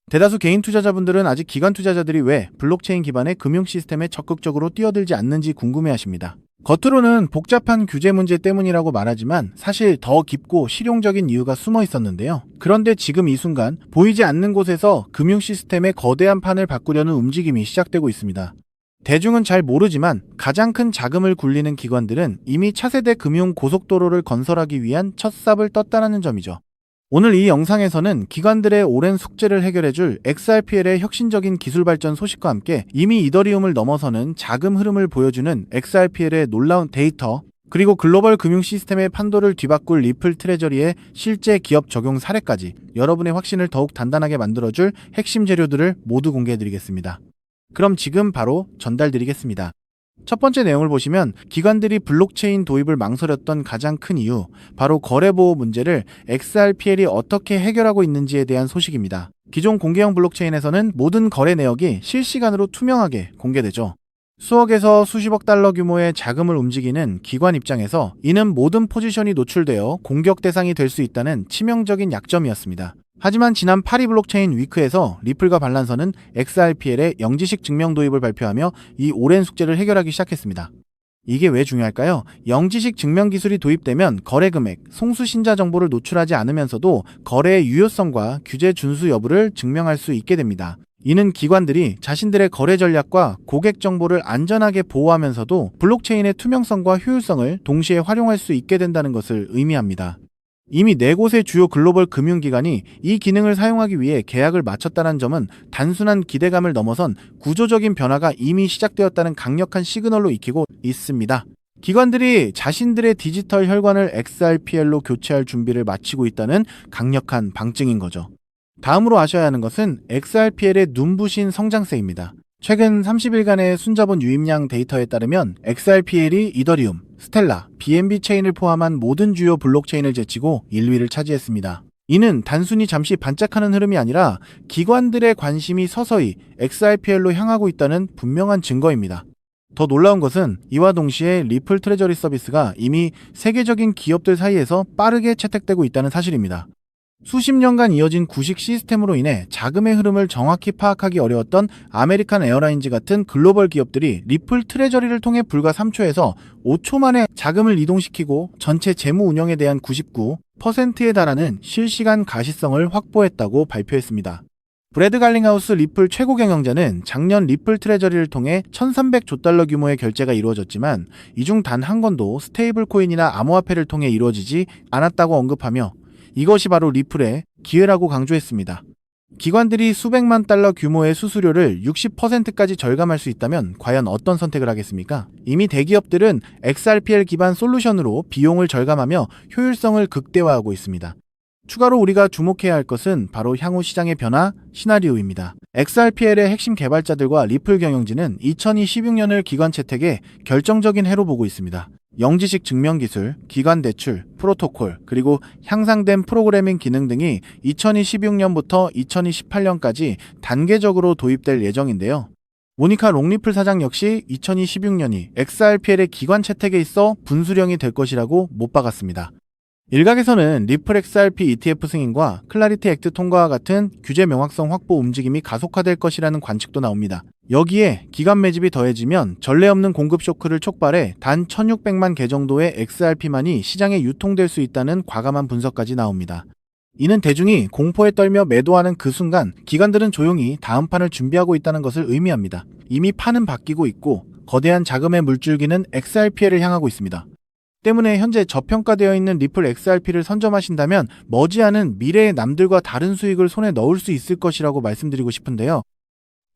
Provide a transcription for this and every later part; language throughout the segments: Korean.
대다수 개인 투자자분들은 아직 기관 투자자들이 왜 블록체인 기반의 금융 시스템에 적극적으로 뛰어들지 않는지 궁금해하십니다. 겉으로는 복잡한 규제 문제 때문이라고 말하지만 사실 더 깊고 실용적인 이유가 숨어 있었는데요. 그런데 지금 이 순간 보이지 않는 곳에서 금융 시스템의 거대한 판을 바꾸려는 움직임이 시작되고 있습니다. 대중은 잘 모르지만 가장 큰 자금을 굴리는 기관들은 이미 차세대 금융 고속도로를 건설하기 위한 첫 삽을 떴다는 점이죠. 오늘 이 영상에서는 기관들의 오랜 숙제를 해결해줄 XRPL의 혁신적인 기술 발전 소식과 함께 이미 이더리움을 넘어서는 자금 흐름을 보여주는 XRPL의 놀라운 데이터, 그리고 글로벌 금융 시스템의 판도를 뒤바꿀 리플 트레저리의 실제 기업 적용 사례까지 여러분의 확신을 더욱 단단하게 만들어줄 핵심 재료들을 모두 공개해드리겠습니다. 그럼 지금 바로 전달드리겠습니다. 첫 번째 내용을 보시면 기관들이 블록체인 도입을 망설였던 가장 큰 이유, 바로 거래보호 문제를 XRPL이 어떻게 해결하고 있는지에 대한 소식입니다. 기존 공개형 블록체인에서는 모든 거래 내역이 실시간으로 투명하게 공개되죠. 수억에서 수십억 달러 규모의 자금을 움직이는 기관 입장에서 이는 모든 포지션이 노출되어 공격 대상이 될 수 있다는 치명적인 약점이었습니다. 하지만 지난 파리 블록체인 위크에서 리플과 반란선은 XRPL의 영지식 증명 도입을 발표하며 이 오랜 숙제를 해결하기 시작했습니다. 이게 왜 중요할까요? 영지식 증명 기술이 도입되면 거래 금액, 송수 신자 정보를 노출하지 않으면서도 거래의 유효성과 규제 준수 여부를 증명할 수 있게 됩니다. 이는 기관들이 자신들의 거래 전략과 고객 정보를 안전하게 보호하면서도 블록체인의 투명성과 효율성을 동시에 활용할 수 있게 된다는 것을 의미합니다. 이미 4곳의 주요 글로벌 금융기관이 이 기능을 사용하기 위해 계약을 마쳤다는 점은 단순한 기대감을 넘어선 구조적인 변화가 이미 시작되었다는 강력한 시그널로 익히고 있습니다. 기관들이 자신들의 디지털 혈관을 XRPL로 교체할 준비를 마치고 있다는 강력한 방증인 거죠. 다음으로 아셔야 하는 것은 XRPL의 눈부신 성장세입니다. 최근 30일간의 순자본 유입량 데이터에 따르면 XRPL이 이더리움, 스텔라, BNB 체인을 포함한 모든 주요 블록체인을 제치고 1위를 차지했습니다. 이는 단순히 잠시 반짝하는 흐름이 아니라 기관들의 관심이 서서히 XRPL로 향하고 있다는 분명한 증거입니다. 더 놀라운 것은 이와 동시에 리플 트레저리 서비스가 이미 세계적인 기업들 사이에서 빠르게 채택되고 있다는 사실입니다. 수십 년간 이어진 구식 시스템으로 인해 자금의 흐름을 정확히 파악하기 어려웠던 아메리칸 에어라인즈 같은 글로벌 기업들이 리플 트레저리를 통해 불과 3초에서 5초 만에 자금을 이동시키고 전체 재무 운영에 대한 99%에 달하는 실시간 가시성을 확보했다고 발표했습니다. 브래드 갈링하우스 리플 최고 경영자는 작년 리플 트레저리를 통해 1,300조 달러 규모의 결제가 이루어졌지만 이 중 단 한 건도 스테이블 코인이나 암호화폐를 통해 이루어지지 않았다고 언급하며 이것이 바로 리플의 기회라고 강조했습니다. 기관들이 수백만 달러 규모의 수수료를 60%까지 절감할 수 있다면 과연 어떤 선택을 하겠습니까? 이미 대기업들은 XRPL 기반 솔루션으로 비용을 절감하며 효율성을 극대화하고 있습니다. 추가로 우리가 주목해야 할 것은 바로 향후 시장의 변화 시나리오입니다. XRPL의 핵심 개발자들과 리플 경영진은 2026년을 기관 채택에 결정적인 해로 보고 있습니다. 영지식 증명 기술, 기관 대출, 프로토콜, 그리고 향상된 프로그래밍 기능 등이 2026년부터 2028년까지 단계적으로 도입될 예정인데요. 모니카 롱리플 사장 역시 2026년이 XRPL의 기관 채택에 있어 분수령이 될 것이라고 못 박았습니다. 일각에서는 리플 XRP ETF 승인과 클라리티 액트 통과와 같은 규제 명확성 확보 움직임이 가속화될 것이라는 관측도 나옵니다. 여기에 기관 매집이 더해지면 전례 없는 공급 쇼크를 촉발해 단 1,600만 개 정도의 XRP만이 시장에 유통될 수 있다는 과감한 분석까지 나옵니다. 이는 대중이 공포에 떨며 매도하는 그 순간 기관들은 조용히 다음 판을 준비하고 있다는 것을 의미합니다. 이미 판은 바뀌고 있고 거대한 자금의 물줄기는 XRPL을 향하고 있습니다. 때문에 현재 저평가되어 있는 리플 XRP를 선점하신다면 머지않은 미래의 남들과 다른 수익을 손에 넣을 수 있을 것이라고 말씀드리고 싶은데요.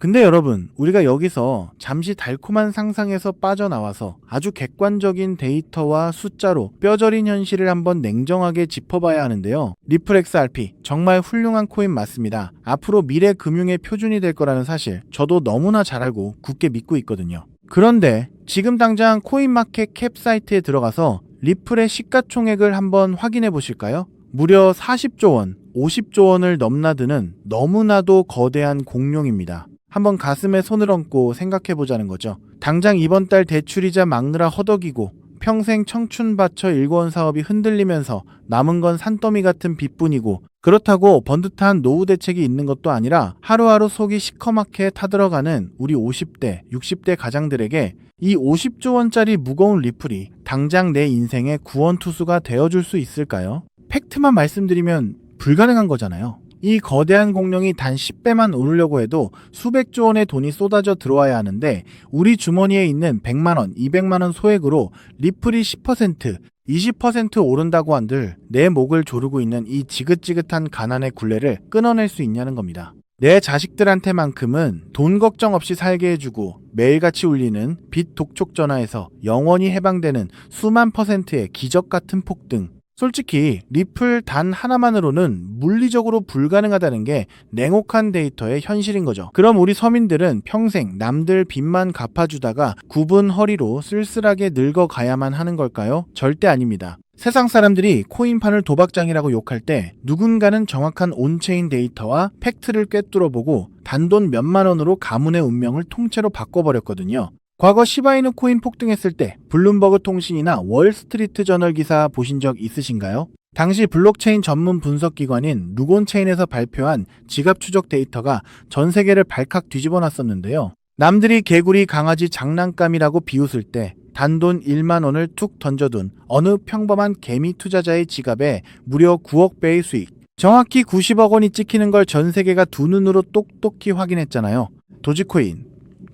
근데 여러분, 우리가 여기서 잠시 달콤한 상상에서 빠져나와서 아주 객관적인 데이터와 숫자로 뼈저린 현실을 한번 냉정하게 짚어봐야 하는데요. 리플 XRP 정말 훌륭한 코인 맞습니다. 앞으로 미래 금융의 표준이 될 거라는 사실 저도 너무나 잘 알고 굳게 믿고 있거든요. 그런데 지금 당장 코인마켓 캡 사이트에 들어가서 리플의 시가총액을 한번 확인해 보실까요? 무려 40조 원, 50조 원을 넘나드는 너무나도 거대한 공룡입니다. 한번 가슴에 손을 얹고 생각해 보자는 거죠. 당장 이번 달 대출이자 막느라 허덕이고 평생 청춘 바쳐 일궈온 사업이 흔들리면서 남은 건 산더미 같은 빚뿐이고, 그렇다고 번듯한 노후 대책이 있는 것도 아니라 하루하루 속이 시커멓게 타들어가는 우리 50대, 60대 가장들에게 이 50조 원짜리 무거운 리플이 당장 내 인생의 구원투수가 되어줄 수 있을까요? 팩트만 말씀드리면 불가능한 거잖아요. 이 거대한 공룡이 단 10배만 오르려고 해도 수백조 원의 돈이 쏟아져 들어와야 하는데, 우리 주머니에 있는 100만원, 200만원 소액으로 리플이 10%, 20% 오른다고 한들 내 목을 조르고 있는 이 지긋지긋한 가난의 굴레를 끊어낼 수 있냐는 겁니다. 내 자식들한테만큼은 돈 걱정 없이 살게 해주고 매일같이 울리는 빚 독촉 전화에서 영원히 해방되는 수만 %의 기적 같은 폭등. 솔직히 리플 단 하나만으로는 물리적으로 불가능하다는 게 냉혹한 데이터의 현실인 거죠. 그럼 우리 서민들은 평생 남들 빚만 갚아주다가 굽은 허리로 쓸쓸하게 늙어가야만 하는 걸까요? 절대 아닙니다. 세상 사람들이 코인판을 도박장이라고 욕할 때 누군가는 정확한 온체인 데이터와 팩트를 꿰뚫어보고 단돈 몇만 원으로 가문의 운명을 통째로 바꿔버렸거든요. 과거 시바이누 코인 폭등했을 때 블룸버그 통신이나 월스트리트 저널 기사 보신 적 있으신가요? 당시 블록체인 전문 분석기관인 루곤체인에서 발표한 지갑 추적 데이터가 전 세계를 발칵 뒤집어 놨었는데요. 남들이 개구리 강아지 장난감이라고 비웃을 때 단돈 1만 원을 툭 던져둔 어느 평범한 개미 투자자의 지갑에 무려 9억 배의 수익, 정확히 90억 원이 찍히는 걸 전 세계가 두 눈으로 똑똑히 확인했잖아요. 도지코인,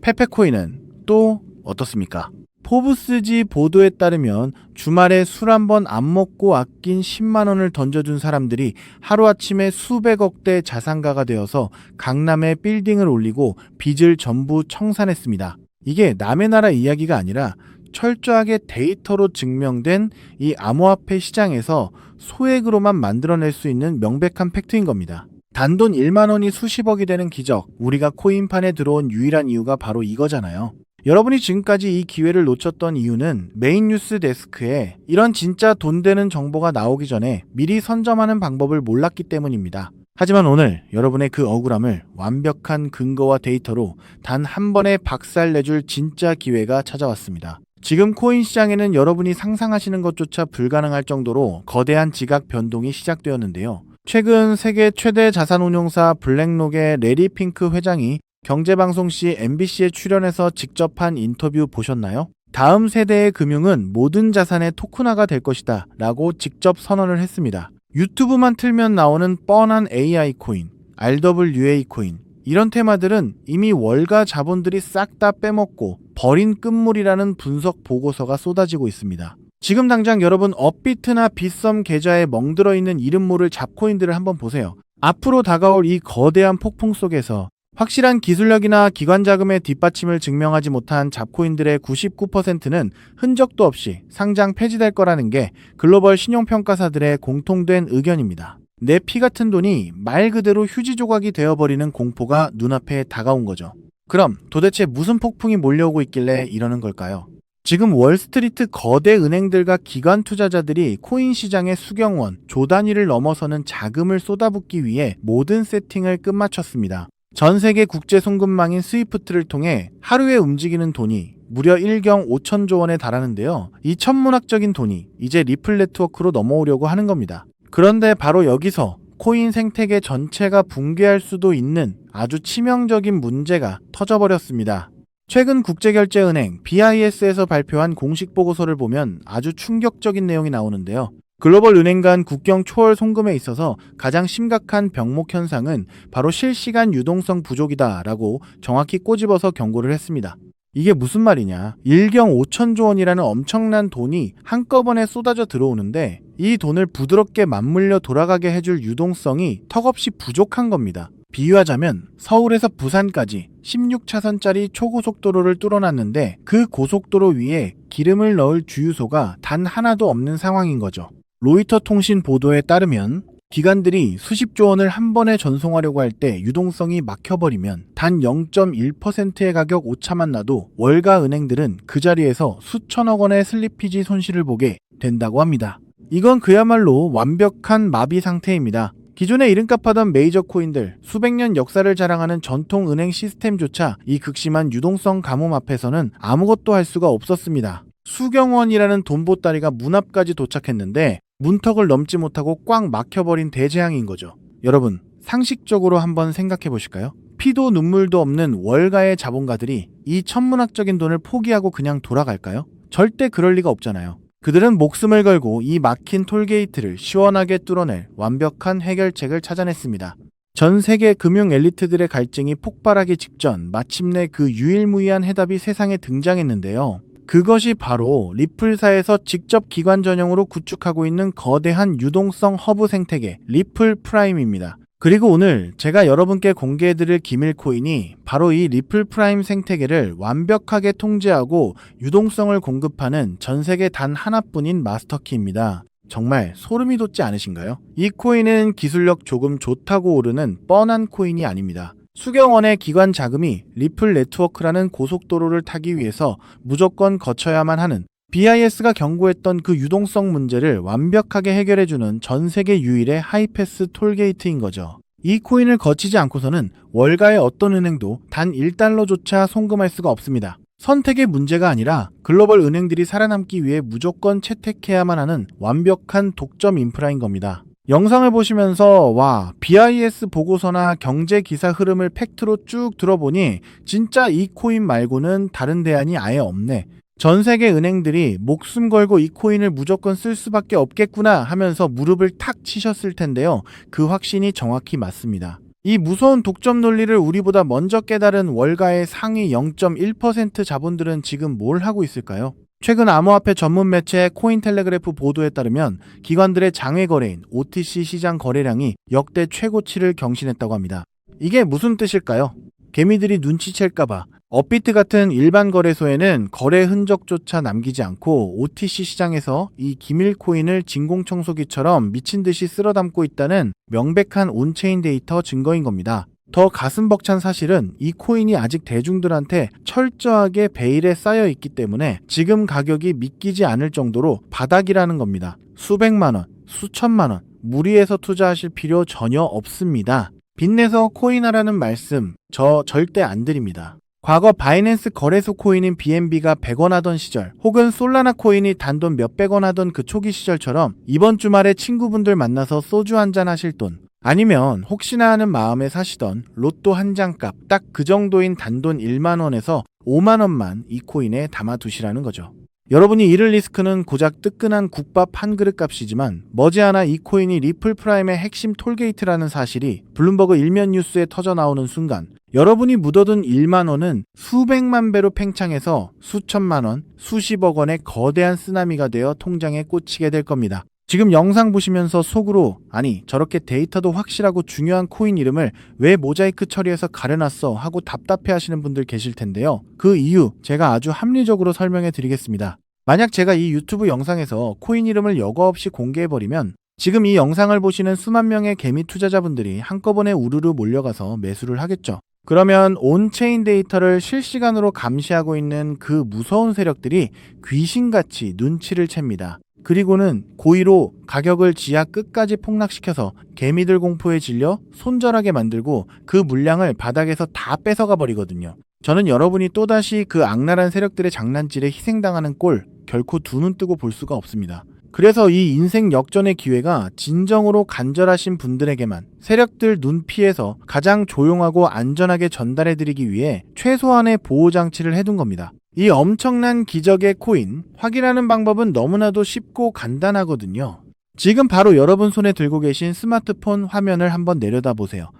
페페코인은 또 어떻습니까? 포브스지 보도에 따르면 주말에 술 한 번 안 먹고 아낀 10만 원을 던져준 사람들이 하루아침에 수백억대 자산가가 되어서 강남에 빌딩을 올리고 빚을 전부 청산했습니다. 이게 남의 나라 이야기가 아니라 철저하게 데이터로 증명된 이 암호화폐 시장에서 소액으로만 만들어낼 수 있는 명백한 팩트인 겁니다. 단돈 1만 원이 수십억이 되는 기적, 우리가 코인판에 들어온 유일한 이유가 바로 이거잖아요. 여러분이 지금까지 이 기회를 놓쳤던 이유는 메인 뉴스 데스크에 이런 진짜 돈 되는 정보가 나오기 전에 미리 선점하는 방법을 몰랐기 때문입니다. 하지만 오늘 여러분의 그 억울함을 완벽한 근거와 데이터로 단 한 번에 박살내줄 진짜 기회가 찾아왔습니다. 지금 코인 시장에는 여러분이 상상하시는 것조차 불가능할 정도로 거대한 지각 변동이 시작되었는데요. 최근 세계 최대 자산운용사 블랙록의 레리 핑크 회장이 경제방송 시 MBC에 출연해서 직접 한 인터뷰 보셨나요? 다음 세대의 금융은 모든 자산의 토큰화가 될 것이다 라고 직접 선언을 했습니다. 유튜브만 틀면 나오는 뻔한 AI 코인, RWA 코인, 이런 테마들은 이미 월가 자본들이 싹 다 빼먹고 버린 끝물이라는 분석 보고서가 쏟아지고 있습니다. 지금 당장 여러분 업비트나 빗썸 계좌에 멍들어 있는 이름 모를 잡코인들을 한번 보세요. 앞으로 다가올 이 거대한 폭풍 속에서 확실한 기술력이나 기관 자금의 뒷받침을 증명하지 못한 잡코인들의 99%는 흔적도 없이 상장 폐지될 거라는 게 글로벌 신용평가사들의 공통된 의견입니다. 내 피 같은 돈이 말 그대로 휴지 조각이 되어버리는 공포가 눈앞에 다가온 거죠. 그럼 도대체 무슨 폭풍이 몰려오고 있길래 이러는 걸까요? 지금 월스트리트 거대 은행들과 기관 투자자들이 코인 시장의 수경원, 조 단위를 넘어서는 자금을 쏟아붓기 위해 모든 세팅을 끝마쳤습니다. 전 세계 국제 송금망인 스위프트를 통해 하루에 움직이는 돈이 무려 1경 5천조 원에 달하는데요. 이 천문학적인 돈이 이제 리플 네트워크로 넘어오려고 하는 겁니다. 그런데 바로 여기서 코인 생태계 전체가 붕괴할 수도 있는 아주 치명적인 문제가 터져버렸습니다. 최근 국제결제은행 BIS에서 발표한 공식 보고서를 보면 아주 충격적인 내용이 나오는데요. 글로벌 은행 간 국경 초월 송금에 있어서 가장 심각한 병목 현상은 바로 실시간 유동성 부족이다라고 정확히 꼬집어서 경고를 했습니다. 이게 무슨 말이냐? 1경 5천조 원이라는 엄청난 돈이 한꺼번에 쏟아져 들어오는데 이 돈을 부드럽게 맞물려 돌아가게 해줄 유동성이 턱없이 부족한 겁니다. 비유하자면 서울에서 부산까지 16차선짜리 초고속도로를 뚫어놨는데 그 고속도로 위에 기름을 넣을 주유소가 단 하나도 없는 상황인 거죠. 로이터 통신 보도에 따르면 기관들이 수십조 원을 한 번에 전송하려고 할 때 유동성이 막혀버리면 단 0.1%의 가격 오차만 나도 월가 은행들은 그 자리에서 수천억 원의 슬리피지 손실을 보게 된다고 합니다. 이건 그야말로 완벽한 마비 상태입니다. 기존에 이름값 하던 메이저 코인들, 수백 년 역사를 자랑하는 전통 은행 시스템조차 이 극심한 유동성 가뭄 앞에서는 아무것도 할 수가 없었습니다. 수경원이라는 돈 보따리가 문 앞까지 도착했는데 문턱을 넘지 못하고 꽉 막혀버린 대재앙인 거죠. 여러분, 상식적으로 한번 생각해 보실까요? 피도 눈물도 없는 월가의 자본가들이 이 천문학적인 돈을 포기하고 그냥 돌아갈까요? 절대 그럴 리가 없잖아요. 그들은 목숨을 걸고 이 막힌 톨게이트를 시원하게 뚫어낼 완벽한 해결책을 찾아냈습니다. 전 세계 금융 엘리트들의 갈증이 폭발하기 직전 마침내 그 유일무이한 해답이 세상에 등장했는데요. 그것이 바로 리플사에서 직접 기관 전용으로 구축하고 있는 거대한 유동성 허브 생태계 리플 프라임입니다. 그리고 오늘 제가 여러분께 공개해드릴 기밀 코인이 바로 이 리플 프라임 생태계를 완벽하게 통제하고 유동성을 공급하는 전 세계 단 하나뿐인 마스터키입니다. 정말 소름이 돋지 않으신가요? 이 코인은 기술력 조금 좋다고 오르는 뻔한 코인이 아닙니다. 수경원의 기관 자금이 리플 네트워크라는 고속도로를 타기 위해서 무조건 거쳐야만 하는 BIS가 경고했던 그 유동성 문제를 완벽하게 해결해주는 전 세계 유일의 하이패스 톨게이트인 거죠. 이 코인을 거치지 않고서는 월가의 어떤 은행도 단 1달러조차 송금할 수가 없습니다. 선택의 문제가 아니라 글로벌 은행들이 살아남기 위해 무조건 채택해야만 하는 완벽한 독점 인프라인 겁니다. 영상을 보시면서 와, BIS 보고서나 경제 기사 흐름을 팩트로 쭉 들어보니 진짜 이 코인 말고는 다른 대안이 아예 없네. 전 세계 은행들이 목숨 걸고 이 코인을 무조건 쓸 수밖에 없겠구나 하면서 무릎을 탁 치셨을 텐데요. 그 확신이 정확히 맞습니다. 이 무서운 독점 논리를 우리보다 먼저 깨달은 월가의 상위 0.1% 자본들은 지금 뭘 하고 있을까요? 최근 암호화폐 전문 매체 코인텔레그래프 보도에 따르면 기관들의 장외 거래인 OTC 시장 거래량이 역대 최고치를 경신했다고 합니다. 이게 무슨 뜻일까요? 개미들이 눈치챌까봐 업비트 같은 일반 거래소에는 거래 흔적조차 남기지 않고 OTC 시장에서 이 기밀 코인을 진공청소기처럼 미친 듯이 쓸어 담고 있다는 명백한 온체인 데이터 증거인 겁니다. 더 가슴 벅찬 사실은 이 코인이 아직 대중들한테 철저하게 베일에 쌓여 있기 때문에 지금 가격이 믿기지 않을 정도로 바닥이라는 겁니다. 수백만 원, 수천만 원, 무리해서 투자하실 필요 전혀 없습니다. 빚내서 코인하라는 말씀 저 절대 안 드립니다. 과거 바이낸스 거래소 코인인 BNB가 100원 하던 시절, 혹은 솔라나 코인이 단돈 몇백 원 하던 그 초기 시절처럼 이번 주말에 친구분들 만나서 소주 한잔 하실 돈, 아니면 혹시나 하는 마음에 사시던 로또 한 장 값 딱 그 정도인 단돈 1만 원에서 5만 원만 이 코인에 담아두시라는 거죠. 여러분이 잃을 리스크는 고작 뜨끈한 국밥 한 그릇 값이지만 머지않아 이 코인이 리플 프라임의 핵심 톨게이트라는 사실이 블룸버그 일면 뉴스에 터져 나오는 순간 여러분이 묻어둔 1만 원은 수백만 배로 팽창해서 수천만 원, 수십억 원의 거대한 쓰나미가 되어 통장에 꽂히게 될 겁니다. 지금 영상 보시면서 속으로 아니 저렇게 데이터도 확실하고 중요한 코인 이름을 왜 모자이크 처리해서 가려놨어 하고 답답해 하시는 분들 계실 텐데요. 그 이유 제가 아주 합리적으로 설명해 드리겠습니다. 만약 제가 이 유튜브 영상에서 코인 이름을 여과 없이 공개해버리면 지금 이 영상을 보시는 수만 명의 개미 투자자분들이 한꺼번에 우르르 몰려가서 매수를 하겠죠. 그러면 온체인 데이터를 실시간으로 감시하고 있는 그 무서운 세력들이 귀신같이 눈치를 챕니다. 그리고는 고의로 가격을 지하 끝까지 폭락시켜서 개미들 공포에 질려 손절하게 만들고 그 물량을 바닥에서 다 뺏어가 버리거든요. 저는 여러분이 또다시 그 악랄한 세력들의 장난질에 희생당하는 꼴 결코 두 눈 뜨고 볼 수가 없습니다. 그래서 이 인생 역전의 기회가 진정으로 간절하신 분들에게만 세력들 눈 피해서 가장 조용하고 안전하게 전달해드리기 위해 최소한의 보호장치를 해둔 겁니다. 이 엄청난 기적의 코인, 확인하는 방법은 너무나도 쉽고 간단하거든요. 지금 바로 여러분 손에 들고 계신 스마트폰 화면을 한번 내려다 보세요.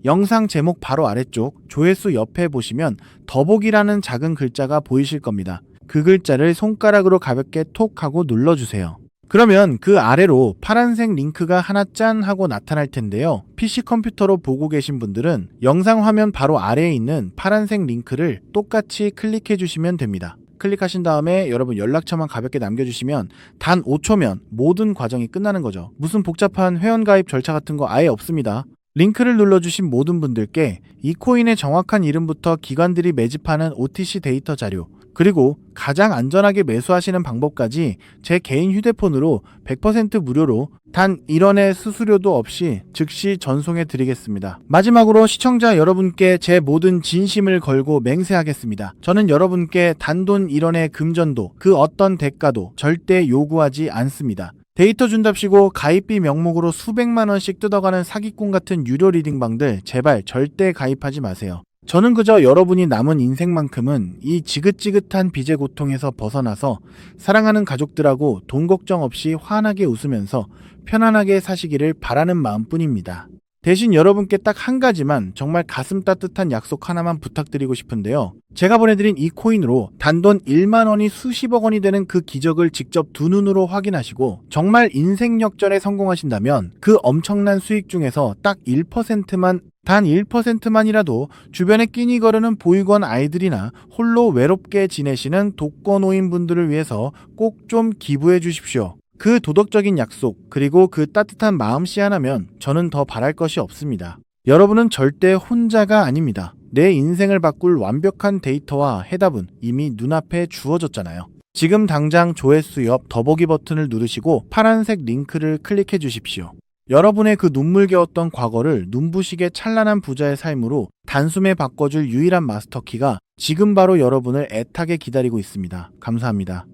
영상 제목 바로 아래쪽 조회수 옆에 보시면 더보기라는 작은 글자가 보이실 겁니다. 그 글자를 손가락으로 가볍게 톡 하고 눌러주세요. 그러면 그 아래로 파란색 링크가 하나 짠 하고 나타날 텐데요. PC 컴퓨터로 보고 계신 분들은 영상 화면 바로 아래에 있는 파란색 링크를 똑같이 클릭해 주시면 됩니다. 클릭하신 다음에 여러분 연락처만 가볍게 남겨주시면 단 5초면 모든 과정이 끝나는 거죠. 무슨 복잡한 회원가입 절차 같은 거 아예 없습니다. 링크를 눌러주신 모든 분들께 이 코인의 정확한 이름부터 기관들이 매집하는 OTC 데이터 자료, 그리고 가장 안전하게 매수하시는 방법까지 제 개인 휴대폰으로 100% 무료로 단 1원의 수수료도 없이 즉시 전송해 드리겠습니다. 마지막으로 시청자 여러분께 제 모든 진심을 걸고 맹세하겠습니다. 저는 여러분께 단돈 1원의 금전도 그 어떤 대가도 절대 요구하지 않습니다. 데이터 준답시고 가입비 명목으로 수백만 원씩 뜯어가는 사기꾼 같은 유료 리딩방들 제발 절대 가입하지 마세요. 저는 그저 여러분이 남은 인생만큼은 이 지긋지긋한 빚의 고통에서 벗어나서 사랑하는 가족들하고 돈 걱정 없이 환하게 웃으면서 편안하게 사시기를 바라는 마음뿐입니다. 대신 여러분께 딱 한 가지만 정말 가슴 따뜻한 약속 하나만 부탁드리고 싶은데요. 제가 보내드린 이 코인으로 단돈 1만 원이 수십억 원이 되는 그 기적을 직접 두 눈으로 확인하시고 정말 인생 역전에 성공하신다면 그 엄청난 수익 중에서 딱 1%만 단 1%만이라도 주변에 끼니 거르는 보육원 아이들이나 홀로 외롭게 지내시는 독거노인 분들을 위해서 꼭 좀 기부해 주십시오. 그 도덕적인 약속 그리고 그 따뜻한 마음씨 하나면 저는 더 바랄 것이 없습니다. 여러분은 절대 혼자가 아닙니다. 내 인생을 바꿀 완벽한 데이터와 해답은 이미 눈앞에 주어졌잖아요. 지금 당장 조회수 옆 더보기 버튼을 누르시고 파란색 링크를 클릭해 주십시오. 여러분의 그 눈물겨웠던 과거를 눈부시게 찬란한 부자의 삶으로 단숨에 바꿔줄 유일한 마스터키가 지금 바로 여러분을 애타게 기다리고 있습니다. 감사합니다.